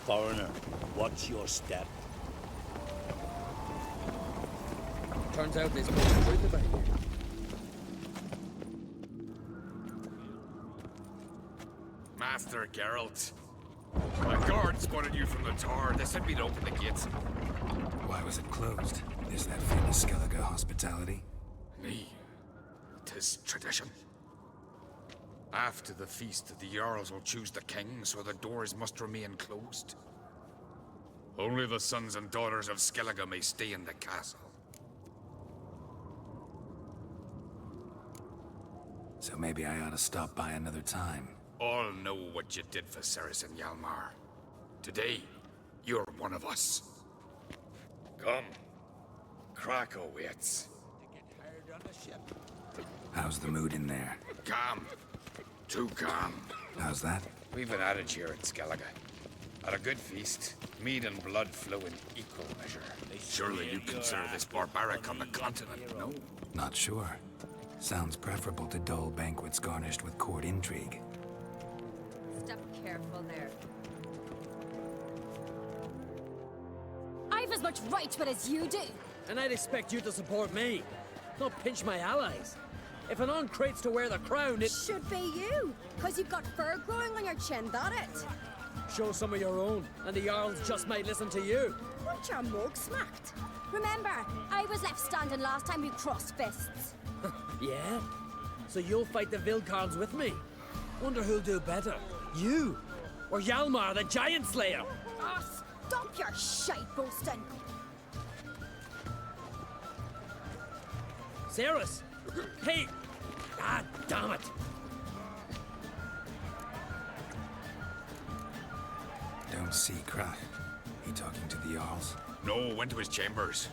Foreigner, what's your step? Turns out they spoke the truth about you. Master Geralt. A guard spotted you from the tower. They said we'd open the gates. Why was it closed? Is that famous Skellige hospitality? Me. 'Tis tradition. After the feast, the Jarls will choose the king, so the doors must remain closed. Only the sons and daughters of Skellige may stay in the castle. So maybe I ought to stop by another time. All know what you did for Ceres and Hjalmar. Today, you're one of us. Come. Krakow waits. How's the mood in there? Calm. Too calm. How's that? We've an adage here in Skellige. At a good feast, mead and blood flow in equal measure. Surely you consider this barbaric on the continent, no? Not sure. Sounds preferable to dull banquets garnished with court intrigue. Step careful there. I've as much right to it as you do. And I'd expect you to support me, not pinch my allies. If an on-crate's to wear the crown, it... Should be you, because you've got fur growing on your chin, that it? Show some of your own, and the Jarls just might listen to you. Want your mug smacked? Remember, I was left standing last time we crossed fists. Yeah? So you'll fight the Vilcards with me? Wonder who'll do better, you or Hjalmar the Giant Slayer? Oh, stop your shite boasting. Ceres! Hey! Ah, damn it! Don't see Krak. He talking to the Jarls? No, went to his chambers.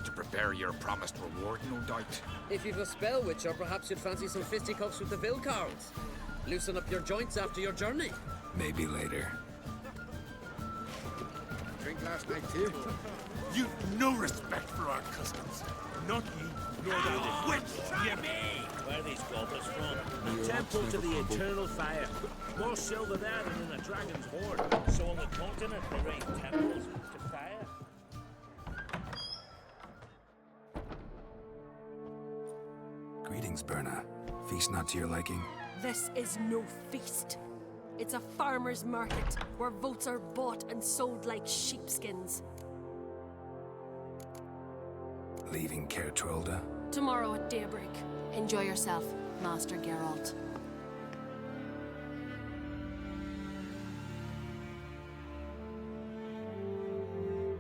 To prepare your promised reward, no doubt. If you've a spell witcher, perhaps you'd fancy some fisticuffs with the Vilcards. Loosen up your joints after your journey. Maybe later. Drink last night too. You've no respect for our customs. Not you, nor the witch, you me! Where are these goblets from? The temple to the eternal fire. More silver there than in a dragon's hoard. So on the continent they raise temples to fire. Greetings, Berna. Feast not to your liking? This is no feast. It's a farmer's market where votes are bought and sold like sheepskins. Leaving Caer Trolda? Tomorrow at daybreak. Enjoy yourself, Master Geralt.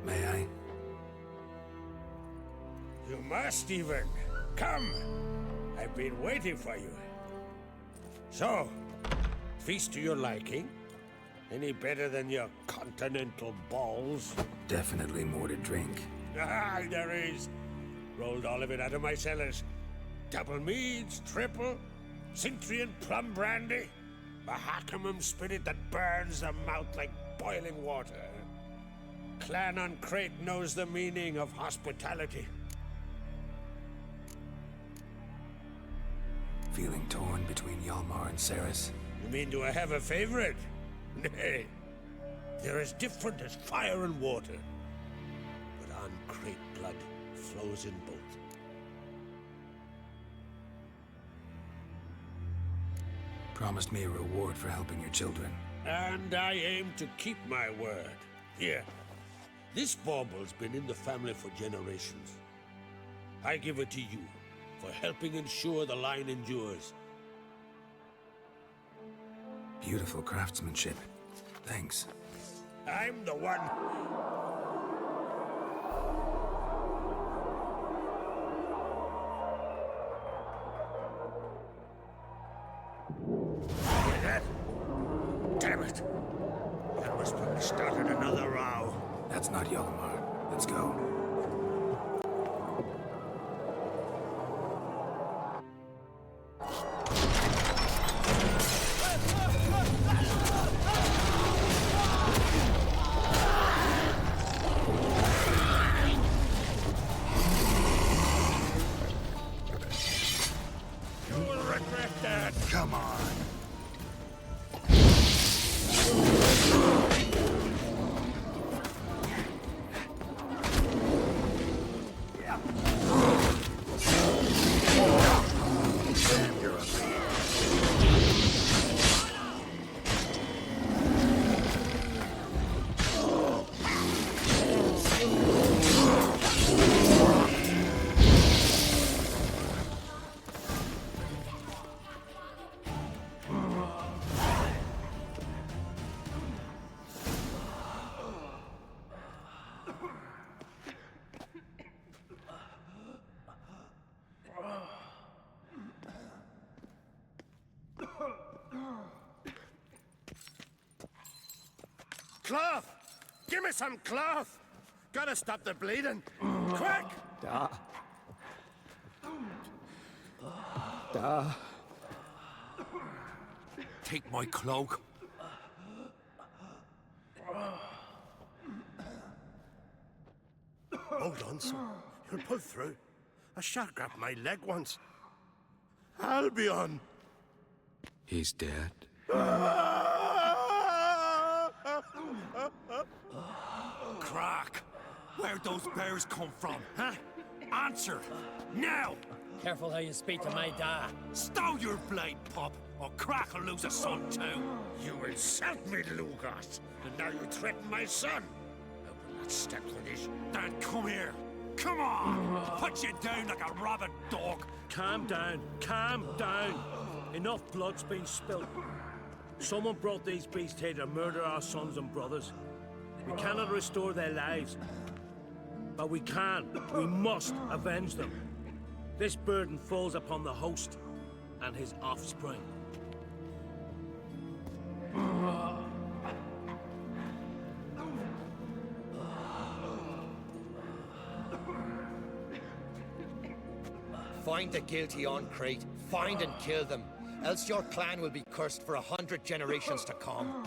May I? You must even. Come! I've been waiting for you. So, feast to your liking? Any better than your continental balls? Definitely more to drink. Ah, there is. Rolled all of it out of my cellars. Double meads, triple, Cintrian plum brandy, a Hackamum spirit that burns the mouth like boiling water. Clan on Crate knows the meaning of hospitality. Feeling torn between Hjalmar and Ceres? You mean, do I have a favorite? Nay. They're as different as fire and water. But on Crate blood flows in both. Promised me a reward for helping your children. And I aim to keep my word. Here. This bauble's been in the family for generations. I give it to you for helping ensure the line endures. Beautiful craftsmanship. Thanks. I'm the one. Hear that? Damn it. That must have started another row. That's not Hjalmar. Let's go. You will regret that. Come on. Cloth! Give me some cloth! Gotta stop the bleeding. Quick! Take my cloak. Hold on, son. You'll pull through. A shark grabbed my leg once. Albion! He's dead. Crack! Where'd those bears come from, huh? Answer! Now! Careful how you speak to my dad. Stow your blade, pup, or Crack will lose a son too. You insult me, Lugas, and now you threaten my son. I will not step for this. Then come here. Come on! Put you down like a rabid dog. Calm down. Calm down. Enough blood's been spilt. Someone brought these beasts here to murder our sons and brothers. We cannot restore their lives. But we can. We must avenge them. This burden falls upon the host and his offspring. Find the guilty on Crete. Find and kill them. Else your clan will be cursed for 100 generations to come.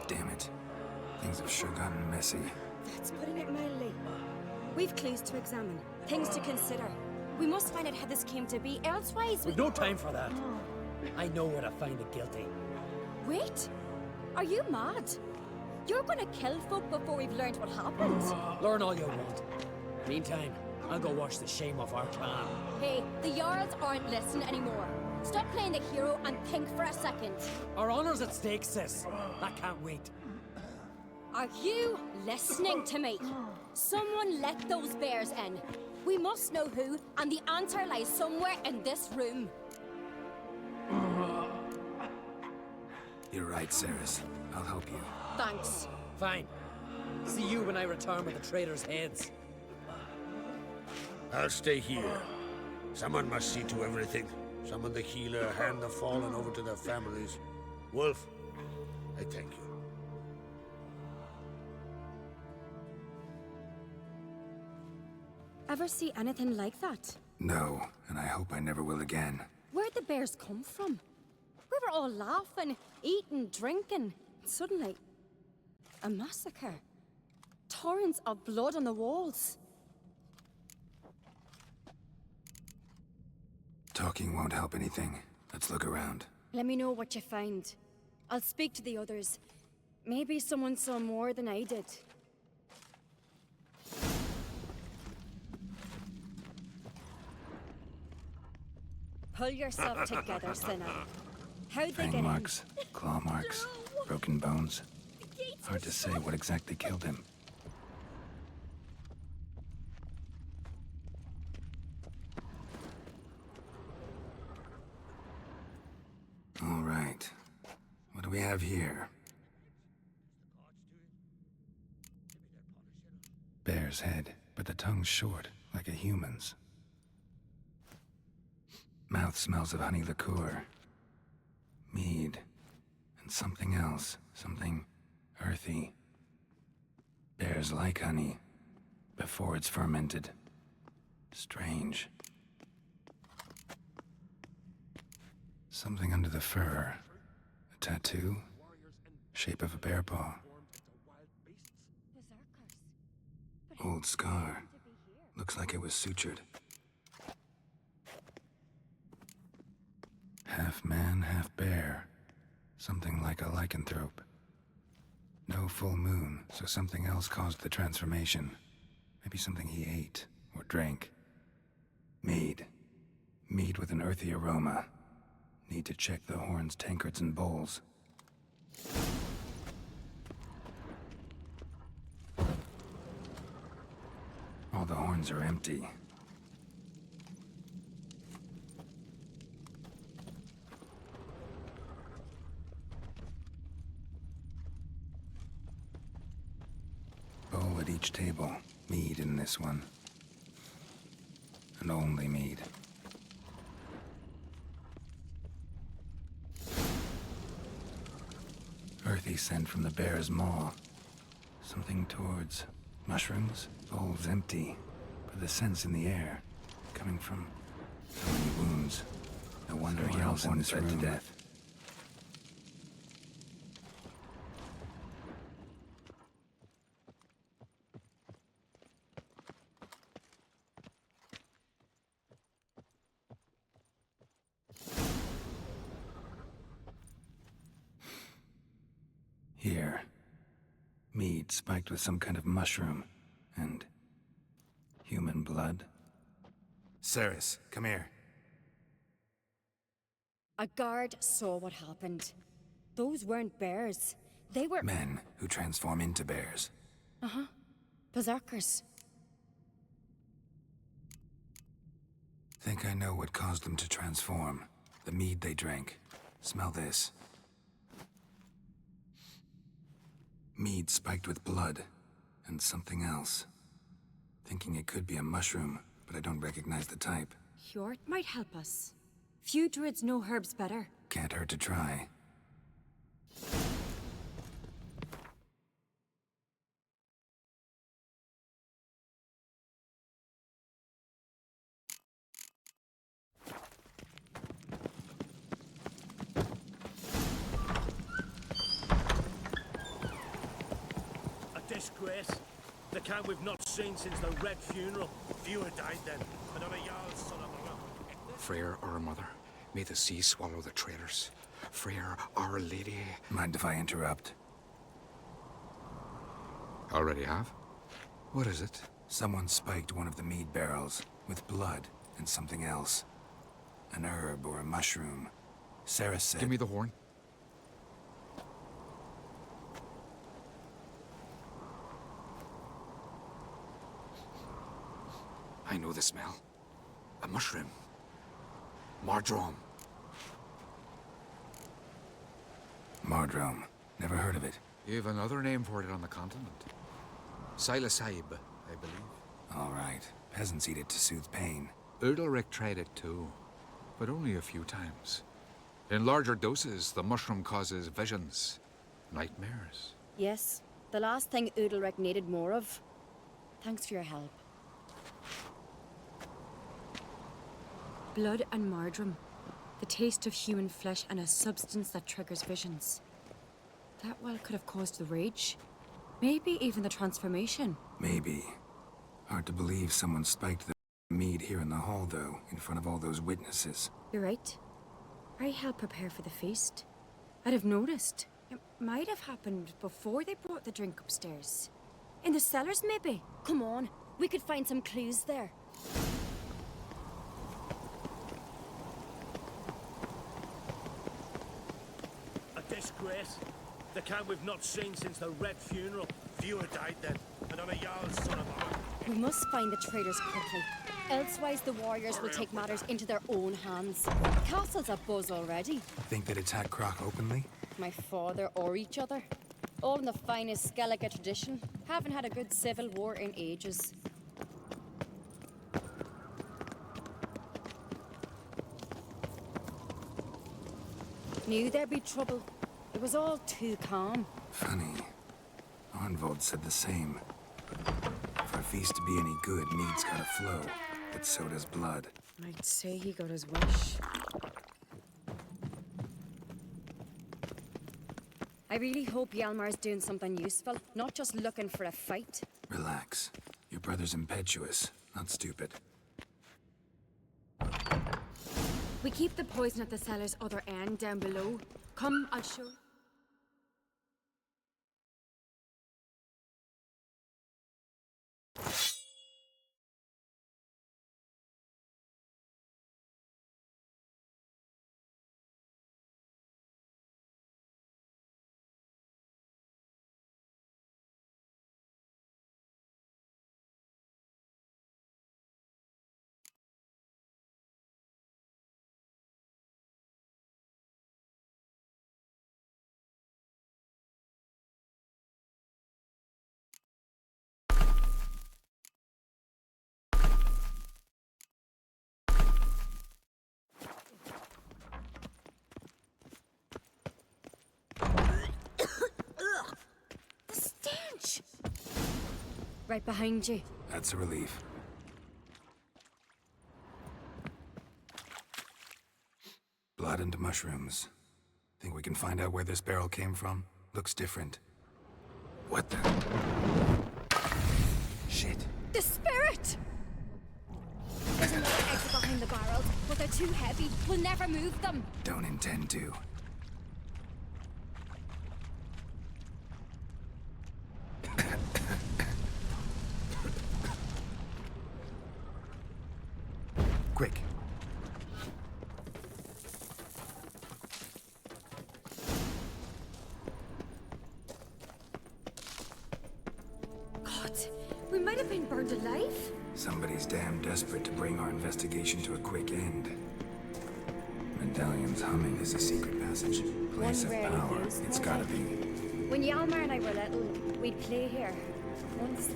Damn it. Things have sure gotten messy. That's putting it mildly. We've clues to examine, things to consider. We must find out how this came to be, elsewise We've no time for that. I know where to find the guilty. Wait! Are you mad? You're gonna kill folk before we've learned what happened? Learn all you want. Meantime, I'll go wash the shame off our clan. Hey, the Jarls aren't listening anymore. Stop playing the hero and think for a second. Our honor's at stake, sis. That can't wait. Are you listening to me? Someone let those bears in. We must know who, and the answer lies somewhere in this room. You're right, Ceres. I'll help you. Thanks. Fine. See you when I return with the traitors' heads. I'll stay here. Someone must see to everything. Summon the healer, hand the fallen over to their families. Wolf, I thank you. Ever see anything like that? No, and I hope I never will again. Where'd the bears come from? We were all laughing, eating, drinking. Suddenly, a massacre. Torrents of blood on the walls. Talking won't help anything. Let's look around. Let me know what you find. I'll speak to the others. Maybe someone saw more than I did. Pull yourself together, Sinner. How'd they Fang get marks, claw marks, broken bones. Hard to say what exactly killed him. All right. What do we have here? Bear's head, but the tongue's short, like a human's. Mouth smells of honey liqueur. Mead. And something else. Something earthy. Bears like honey. Before it's fermented. Strange. Something under the fur. A tattoo. Shape of a bear paw. Old scar. Looks like it was sutured. Half man, half bear. Something like a lycanthrope. No full moon, so something else caused the transformation. Maybe something he ate or drank. Mead. Mead with an earthy aroma. Need to check the horns, tankards, and bowls. All the horns are empty. at each table. Mead in this one. And only mead. Earthy scent from the bear's maw. Something towards mushrooms. Bowls empty, but the scent's in the air. Coming from so many wounds. No wonder he else in this room to death. Here. Mead spiked with some kind of mushroom. And human blood. Ceres, come here. A guard saw what happened. Those weren't bears. They were... Men who transform into bears. Uh-huh. Berserkers. Think I know what caused them to transform. The mead they drank. Smell this. Mead spiked with blood. And something else. Thinking it could be a mushroom, but I don't recognize the type. Hjort might help us. Few druids know herbs better. Can't hurt to try. A disgrace. The camp we've not seen since the Red Funeral. Fewer died then, and on a Jarl's son of a rock. Freyr, our mother, may the sea swallow the traitors. Freyr, our lady. Mind if I interrupt? Already have? What is it? Someone spiked one of the mead barrels with blood and something else. An herb or a mushroom. Sarah said... Give me the horn. I know the smell. A mushroom. Mardrome. Mardrome. Never heard of it. You've another name for it on the continent. Psilocybe, I believe. All right. Peasants eat it to soothe pain. Udalric tried it too, but only a few times. In larger doses, the mushroom causes visions, nightmares. Yes, the last thing Udalric needed more of. Thanks for your help. Blood and mardrome. The taste of human flesh and a substance that triggers visions. That well could have caused the rage. Maybe even the transformation. Maybe. Hard to believe someone spiked the mead here in the hall, though, in front of all those witnesses. You're right. I helped prepare for the feast. I'd have noticed. It might have happened before they brought the drink upstairs. In the cellars, maybe? Come on, we could find some clues there. A disgrace. The camp we've not seen since the Red Funeral. Fewer died then, and on a Jarl's son of a rock. We must find the traitors quickly. Elsewise, the warriors will take matters into their own hands. The castle's abuzz already. Think they'd attack Croc openly? My father or each other. All in the finest Skellige tradition. Haven't had a good civil war in ages. Knew there'd be trouble. It was all too calm. Funny. Arnvold said the same. For a feast to be any good, mead's gotta flow. But so does blood. I'd say he got his wish. I really hope Hjalmar's doing something useful, not just looking for a fight. Relax. Your brother's impetuous, not stupid. We keep the poison at the cellar's other end down below. Come, I'll show... right behind you. That's a relief. Blood and mushrooms. Think we can find out where this barrel came from? Looks different. What the? Shit. The spirit! There's another exit behind the barrels, but they're too heavy. We'll never move them. Don't intend to. Quick. God, we might have been burned alive. Somebody's damn desperate to bring our investigation to a quick end. Medallion's humming is a secret passage. Place of rarely power. used, It's was gotta it? be. When Yalmar and I were little, we'd play here. Once,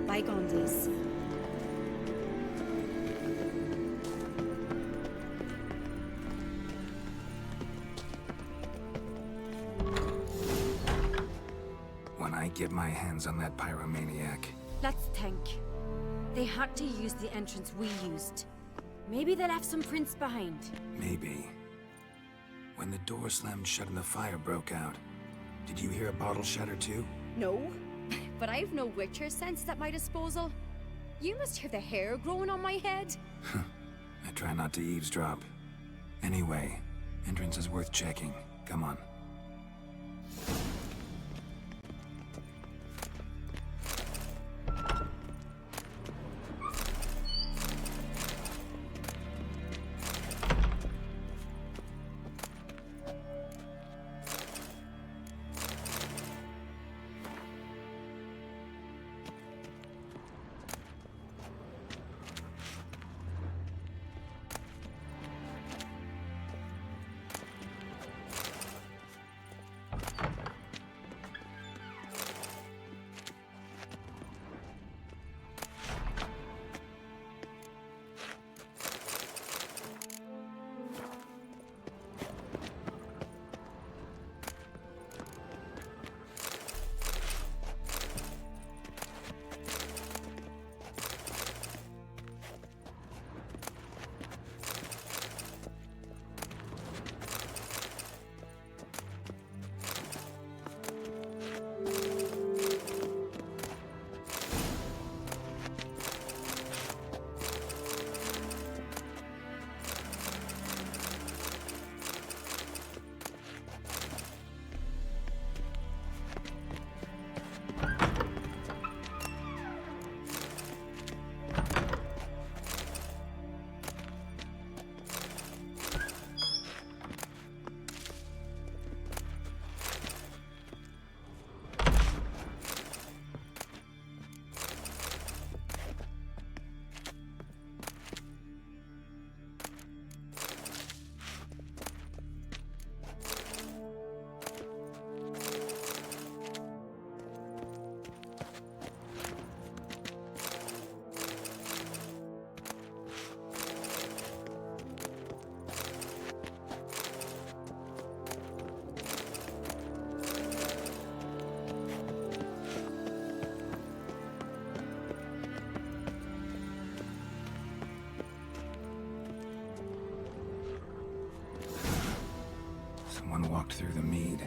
bygone days. When I get my hands on that pyromaniac, Let's think. They had to use the entrance we used. Maybe they left some prints behind. maybe. When the door slammed shut and the fire broke out, did you hear a bottle shatter too? No, but I've no Witcher sense at my disposal. You must hear the hair growing on my head. I try not to eavesdrop. Anyway, entrance is worth checking. Come on. Someone walked through the mead.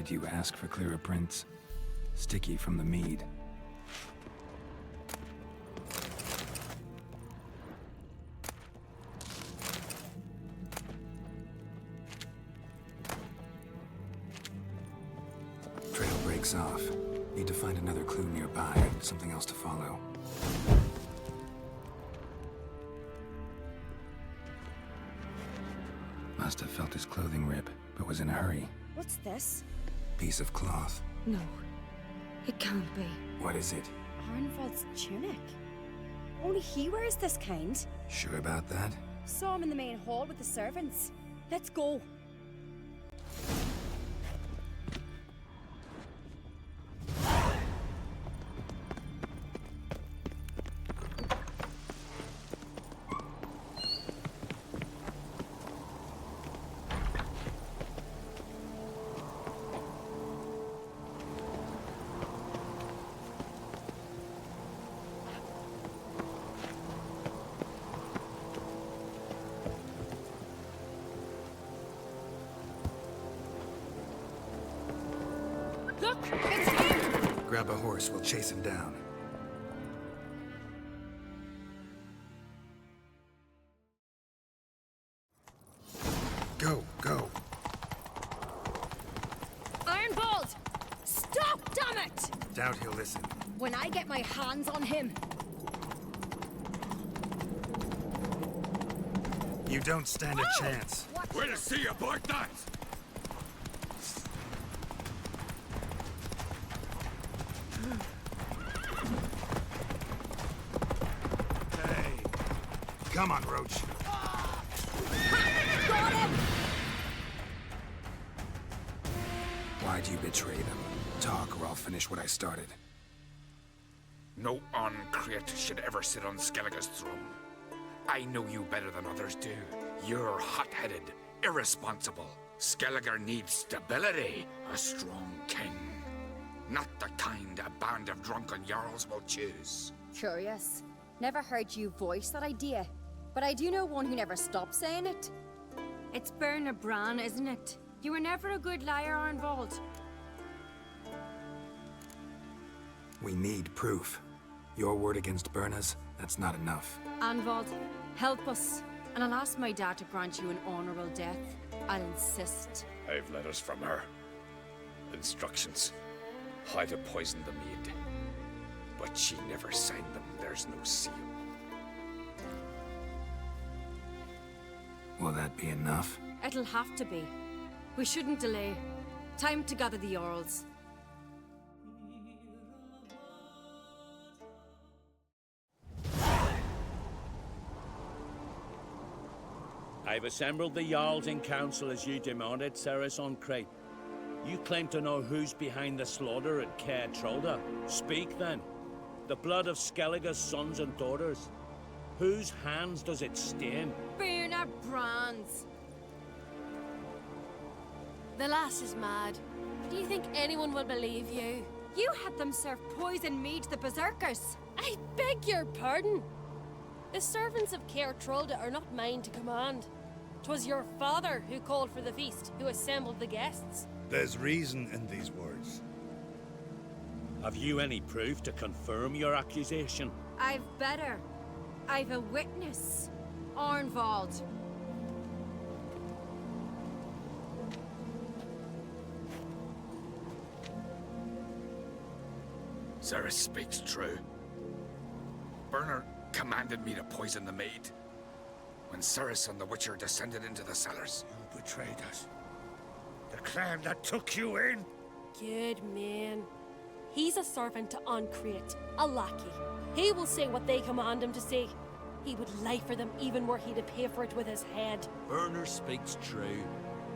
did you ask for clearer prints? Sticky from the mead. Trail breaks off. Need to find another clue nearby, something else to follow. Must have felt his clothing rip, but was in a hurry. What's this? Piece of cloth. No, it can't be. What is it? Arnvald's tunic. Only he wears this kind. Sure about that? Saw him in the main hall with the servants. Let's go. Look! It's him! Grab a horse, we'll chase him down. Go, go. Ironbolt! Stop, damn it! Doubt he'll listen. When I get my hands on him. You don't stand a chance. We'll see about that! Hey. Come on, Roach. Got him! Why'd you betray them? Talk, or I'll finish what I started. No Uncreate should ever sit on Skellige's throne. I know you better than others do. You're hot-headed, irresponsible. Skellige needs stability, a strong king. Not the kind a band of drunken jarls will choose. Curious. Never heard you voice that idea. But I do know one who never stops saying it. It's Bernard Bran, isn't it? You were never a good liar, Arnvald. We need proof. Your word against Berna's, that's not enough. Arnvald, help us. And I'll ask my dad to grant you an honorable death. I'll insist. I've letters from her. Instructions. How to poison the maid. But she never signed them. There's no seal. Will that be enough? It'll have to be. We shouldn't delay. Time to gather the Jarls. I've assembled the Jarls in council as you demanded, Ceres on Crate. You claim to know who's behind the slaughter at Caer Trolda. Speak then. The blood of Skellige's sons and daughters. Whose hands does it stain? Bernard Bran's. The lass is mad. Do you think anyone will believe you? You had them serve poison mead to the berserkers. I beg your pardon. The servants of Caer Trolda are not mine to command. 'Twas your father who called for the feast, who assembled the guests. There's reason in these words. Have you any proof to confirm your accusation? I've better. I've a witness. Arnvald. Ceres speaks true. Bernard commanded me to poison the maid. When Ceres and the Witcher descended into the cellars. You betrayed us. The clan that took you in. Good man. He's a servant to Uncreate, a lackey. He will say what they command him to say. He would lie for them even were he to pay for it with his head. Bernard speaks true.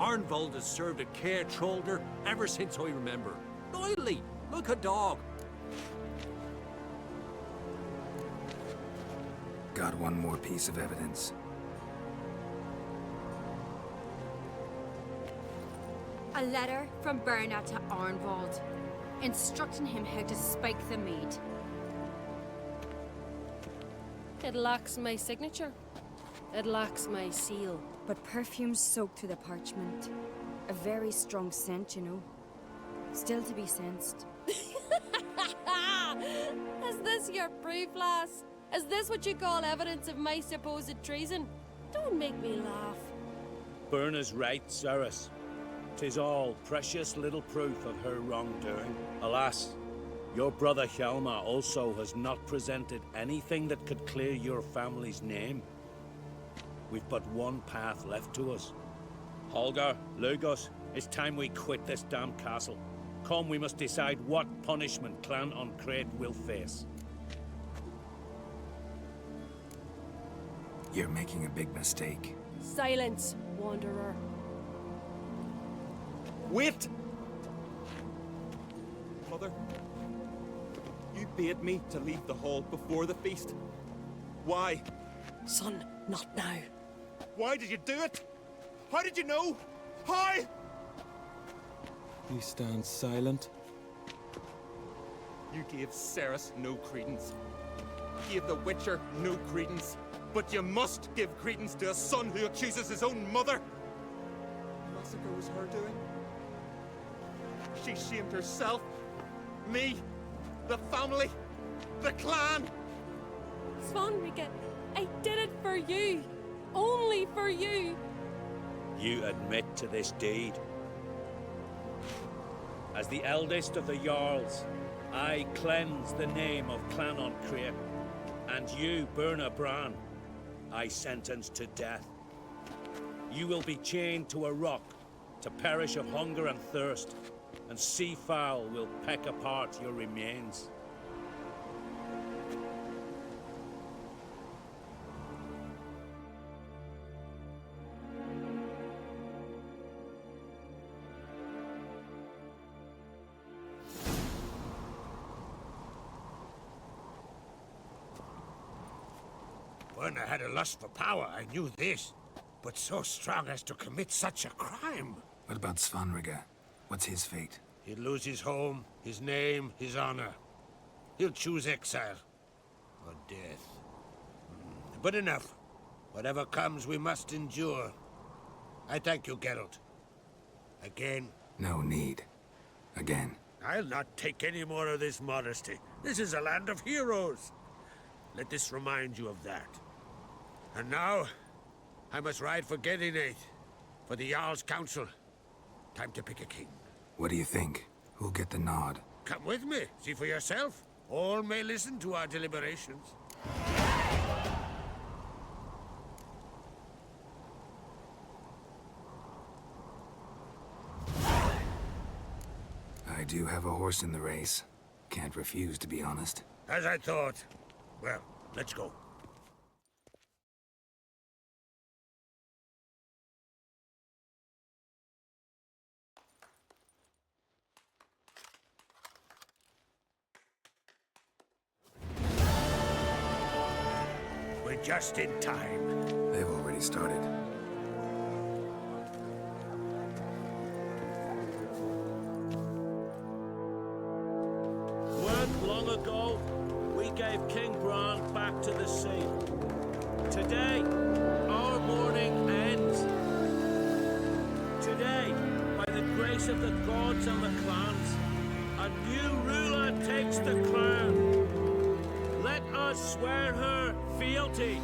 Arnvald has served at Caer Trolder ever since I remember. Loyally, like a dog. Got one more piece of evidence. A letter from Bernard to Arnvald, instructing him how to spike the mead. It lacks my signature. It lacks my seal. But perfume soaked through the parchment. A very strong scent, you know. Still to be sensed. Is this your proof, lass? Is this what you call evidence of my supposed treason? Don't make me laugh. Berna's right, Ceres. 'Tis all precious little proof of her wrongdoing. Alas, your brother Hjalmar also has not presented anything that could clear your family's name. We've but one path left to us. Holger, Lugos, it's time we quit this damn castle. Come, we must decide what punishment Clan Uncrate will face. You're making a big mistake. Silence, wanderer. Wait! Mother, you bade me to leave the hall before the feast. Why? Son, not now. Why did you do it? How did you know? How? You stand silent. You gave Ceres no credence. You gave the Witcher no credence. But you must give credence to a son who accuses his own mother. The massacre was her doing. She shamed herself, me, the family, the clan. Svanrika, I did it for you. Only for you. You admit to this deed. As the eldest of the Jarls, I cleanse the name of Clan Uncrate, and you, Berna Bran, I sentence to death. You will be chained to a rock to perish of hunger and thirst, and sea fowl will peck apart your remains. When I had a lust for power, I knew this. But so strong as to commit such a crime. What about Svanrika? What's his fate? He'll lose his home, his name, his honor. He'll choose exile. Or death. But enough. Whatever comes, we must endure. I thank you, Geralt. Again. No need. Again. I'll not take any more of this modesty. This is a land of heroes. Let this remind you of that. And now, I must ride for Gedinate, for the Jarl's Council. Time to pick a king. What do you think? Who'll get the nod? Come with me, see for yourself. All may listen to our deliberations. I do have a horse in the race. Can't refuse, to be honest. As I thought. Well, let's go. We're just in time. They've already started. Weren't long ago, we gave King Bran back to the sea. Today, our mourning ends. Today, by the grace of the gods and the clans, a new ruler takes the crown. Let us swear her fealty.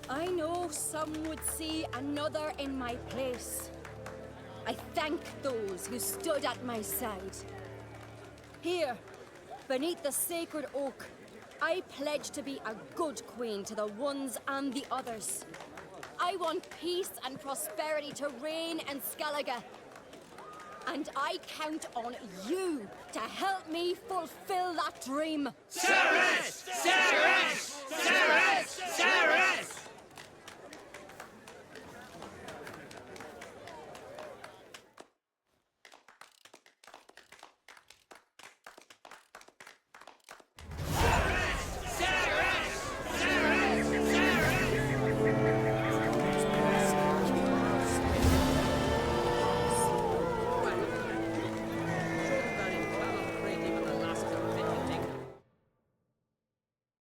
I know some would see another in my place. I thank those who stood at my side. Here, beneath the sacred oak, I pledge to be a good queen to the ones and the others. I want peace and prosperity to reign in Skellige. And I count on you to help me fulfill that dream. Ceres! Ceres! Ceres! Ceres!